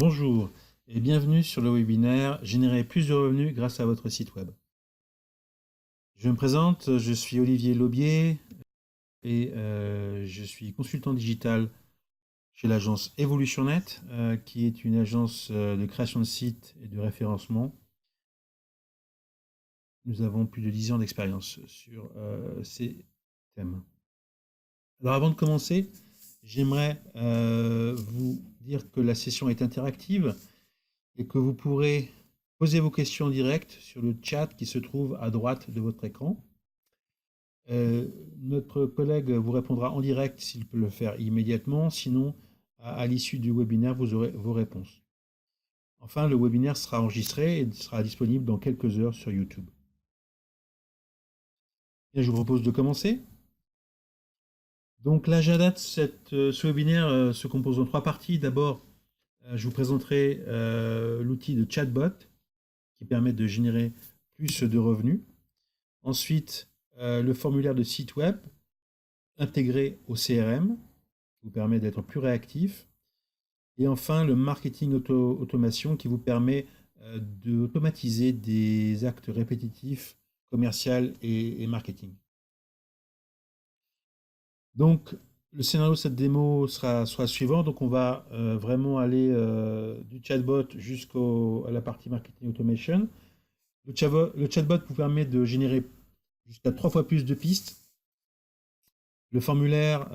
Bonjour et bienvenue sur le webinaire Générer plus de revenus grâce à votre site web. Je me présente, je suis Olivier Laubier et je suis consultant digital chez l'agence EvolutionNet, qui est une agence de création de sites et de référencement. Nous avons plus de 10 ans d'expérience sur ces thèmes. Alors avant de commencer, j'aimerais vous dire que la session est interactive et que vous pourrez poser vos questions en direct sur le chat qui se trouve à droite de votre écran. Notre collègue vous répondra en direct s'il peut le faire immédiatement, sinon à l'issue du webinaire, vous aurez vos réponses. Enfin, le webinaire sera enregistré et sera disponible dans quelques heures sur YouTube. Et je vous propose de commencer. Donc l'agenda de ce webinaire se compose en 3 parties. D'abord, je vous présenterai l'outil de chatbot qui permet de générer plus de revenus. Ensuite, le formulaire de site web intégré au CRM qui vous permet d'être plus réactif. Et enfin, le marketing automation qui vous permet d'automatiser des actes répétitifs commercial et marketing. Donc, le scénario de cette démo sera suivant. Donc, on va vraiment aller du chatbot jusqu'à la partie marketing automation. Le chatbot vous permet de générer jusqu'à 3 fois plus de pistes. Le formulaire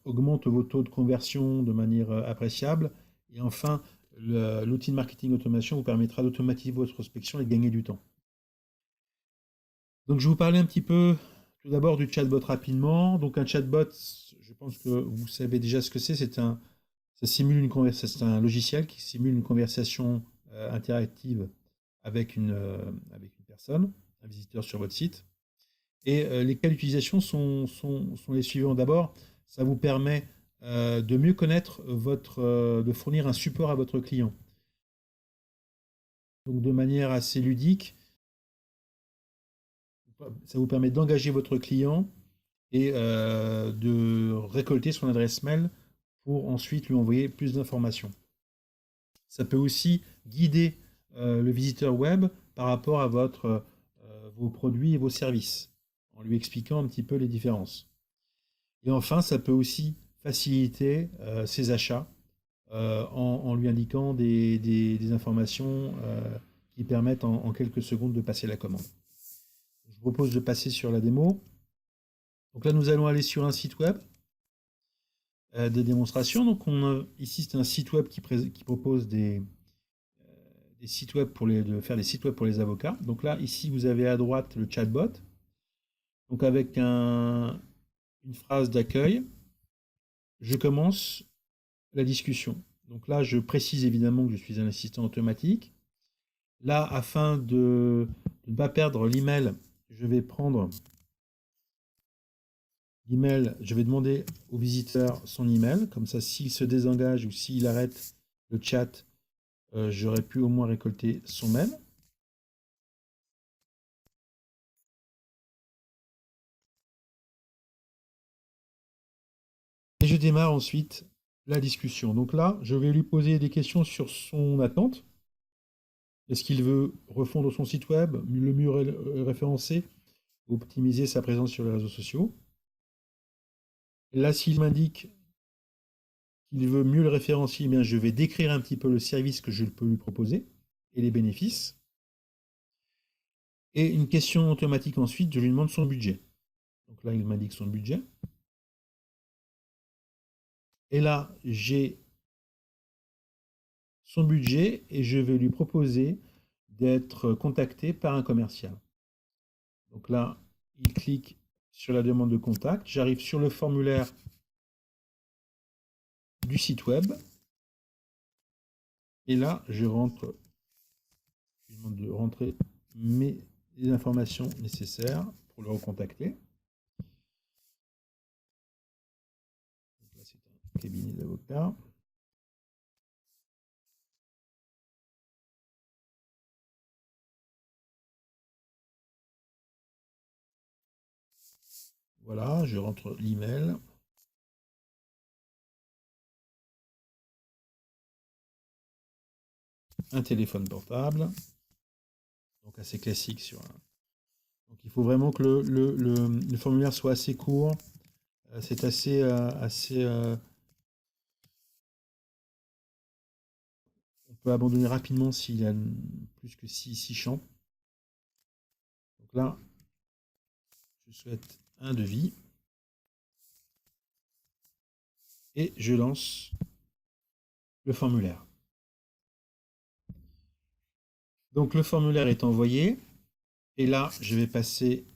augmente vos taux de conversion de manière appréciable. Et enfin, l'outil de marketing automation vous permettra d'automatiser votre prospection et de gagner du temps. Donc, je vais vous parler un petit peu tout d'abord du chatbot rapidement. Donc, un chatbot, je pense que vous savez déjà ce que c'est. Ça simule une conversation, c'est un logiciel qui simule une conversation interactive avec une personne, un visiteur sur votre site. Et les cas d'utilisation sont les suivants. D'abord, ça vous permet de mieux connaître de fournir un support à votre client. Donc de manière assez ludique, ça vous permet d'engager votre client et de récolter son adresse mail pour ensuite lui envoyer plus d'informations. Ça peut aussi guider le visiteur web par rapport à vos produits et vos services, en lui expliquant un petit peu les différences. Et enfin, ça peut aussi faciliter ses achats en lui indiquant des informations qui permettent en quelques secondes de passer la commande. Je vous propose de passer sur la démo. Donc là, nous allons aller sur un site web de démonstration. Donc ici, c'est un site web qui propose des sites web de faire des sites web pour les avocats. Donc là, ici, vous avez à droite le chatbot. Donc avec une phrase d'accueil, je commence la discussion. Donc là, je précise évidemment que je suis un assistant automatique. Là, afin de ne pas perdre l'email, je vais prendre l'email, je vais demander au visiteur son email. Comme ça, s'il se désengage ou s'il arrête le chat, j'aurais pu au moins récolter son mail. Et je démarre ensuite la discussion. Donc là, je vais lui poser des questions sur son attente. Est-ce qu'il veut refondre son site web, le mieux référencer, optimiser sa présence sur les réseaux sociaux? Là, s'il m'indique qu'il veut mieux le référencier, eh bien, je vais décrire un petit peu le service que je peux lui proposer et les bénéfices. Et une question automatique ensuite, je lui demande son budget. Donc là, il m'indique son budget. Et là, j'ai son budget et je vais lui proposer d'être contacté par un commercial. Donc là, il clique sur la demande de contact. J'arrive sur le formulaire du site web. Et là, je demande de rentrer les informations nécessaires pour le recontacter. Donc là, c'est un cabinet d'avocats. Voilà, je rentre l'email. un téléphone portable, donc assez classique sur un... Donc il faut vraiment que le formulaire soit assez court. C'est on peut abandonner rapidement s'il y a plus que 6 champs. Donc là, je souhaite un devis. Et je lance le formulaire. Donc le formulaire est envoyé. Et là, je vais passer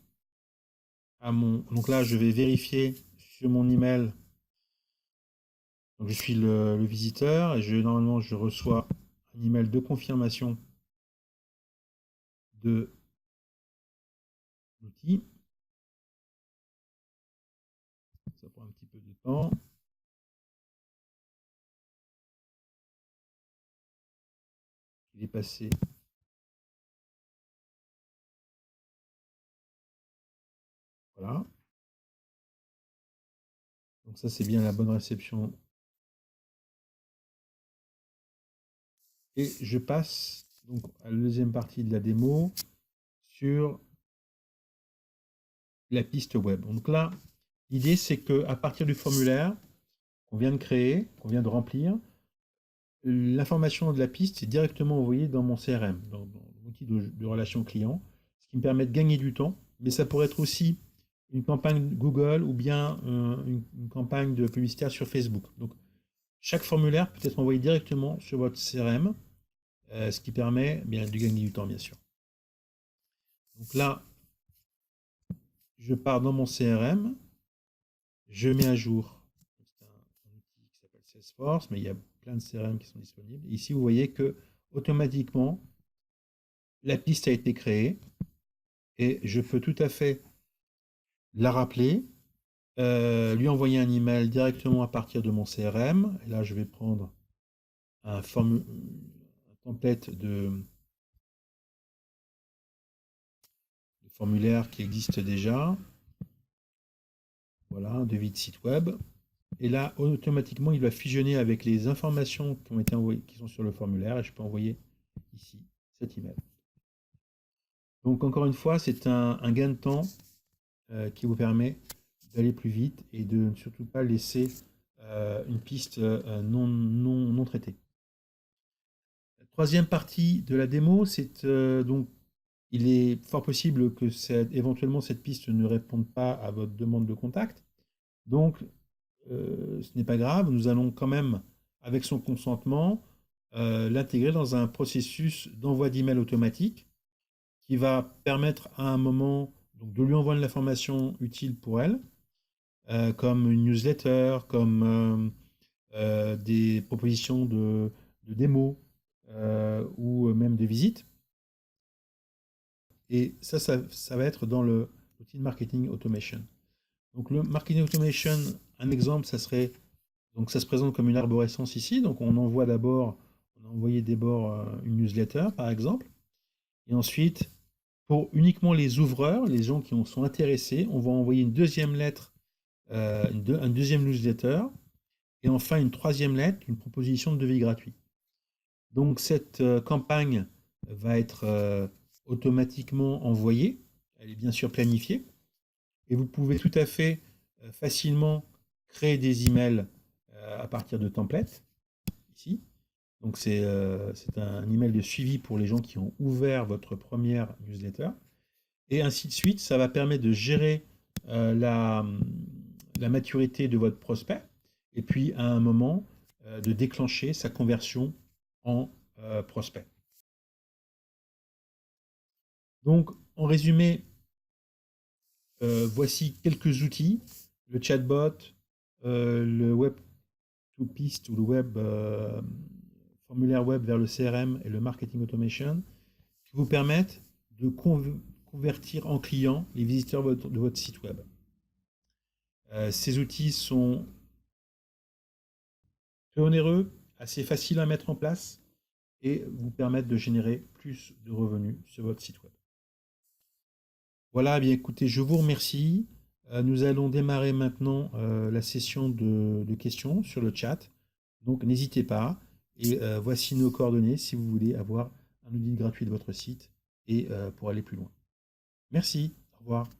à mon... Donc là, je vais vérifier sur mon email. Donc je suis le visiteur et normalement, je reçois un email de confirmation de l'outil. Ça prend un petit peu de temps. Il est passé. Voilà. Donc ça, c'est bien la bonne réception. Et je passe donc à la deuxième partie de la démo sur la piste web. Donc là, l'idée, c'est qu'à partir du formulaire qu'on vient de créer, qu'on vient de remplir, l'information de la piste est directement envoyée dans mon CRM, dans l'outil de relation client, ce qui me permet de gagner du temps, mais ça pourrait être aussi une campagne Google ou bien une campagne de publicitaire sur Facebook. Donc, chaque formulaire peut être envoyé directement sur votre CRM, ce qui permet bien de gagner du temps, bien sûr. Donc là, je pars dans mon CRM, je mets à jour. C'est un outil qui s'appelle Salesforce, mais il y a plein de CRM qui sont disponibles. Ici, vous voyez que automatiquement, la piste a été créée et je peux tout à fait la rappeler, lui envoyer un email directement à partir de mon CRM. Et là, je vais prendre un template de formulaire qui existe déjà. Voilà, un devis de site web. Et là, automatiquement, il va fusionner avec les informations qui ont été envoyées, qui sont sur le formulaire, et je peux envoyer ici cet email. Donc, encore une fois, c'est un gain de temps qui vous permet d'aller plus vite et de ne surtout pas laisser une piste non traitée. La troisième partie de la démo, c'est donc il est fort possible que éventuellement cette piste ne réponde pas à votre demande de contact. Donc, ce n'est pas grave, nous allons quand même, avec son consentement, l'intégrer dans un processus d'envoi d'email automatique qui va permettre à un moment donc, de lui envoyer l'information utile pour elle, comme une newsletter, comme des propositions de démos ou même de visites. Et ça va être dans l'outil de marketing automation. Donc le marketing automation, un exemple, ça serait, donc ça se présente comme une arborescence ici. Donc on envoie d'abord, on a envoyé d'abord une newsletter par exemple. Et ensuite, pour uniquement les ouvreurs, les gens qui sont intéressés, on va envoyer une deuxième lettre, un deuxième newsletter. Et enfin, une troisième lettre, une proposition de devis gratuit. Donc cette campagne va être automatiquement envoyée. Elle est bien sûr planifiée. Et vous pouvez tout à fait facilement créer des emails à partir de templates, ici. Donc c'est un email de suivi pour les gens qui ont ouvert votre première newsletter. Et ainsi de suite, ça va permettre de gérer la maturité de votre prospect et puis à un moment de déclencher sa conversion en prospect. Donc en résumé, voici quelques outils, le chatbot, le web to piste ou le formulaire web vers le CRM et le marketing automation qui vous permettent de convertir en clients les visiteurs de votre site web. Ces outils sont peu onéreux, assez faciles à mettre en place et vous permettent de générer plus de revenus sur votre site web. Voilà, bien écoutez, je vous remercie. Nous allons démarrer maintenant la session de questions sur le chat. Donc n'hésitez pas. Et voici nos coordonnées si vous voulez avoir un audit gratuit de votre site et pour aller plus loin. Merci, au revoir.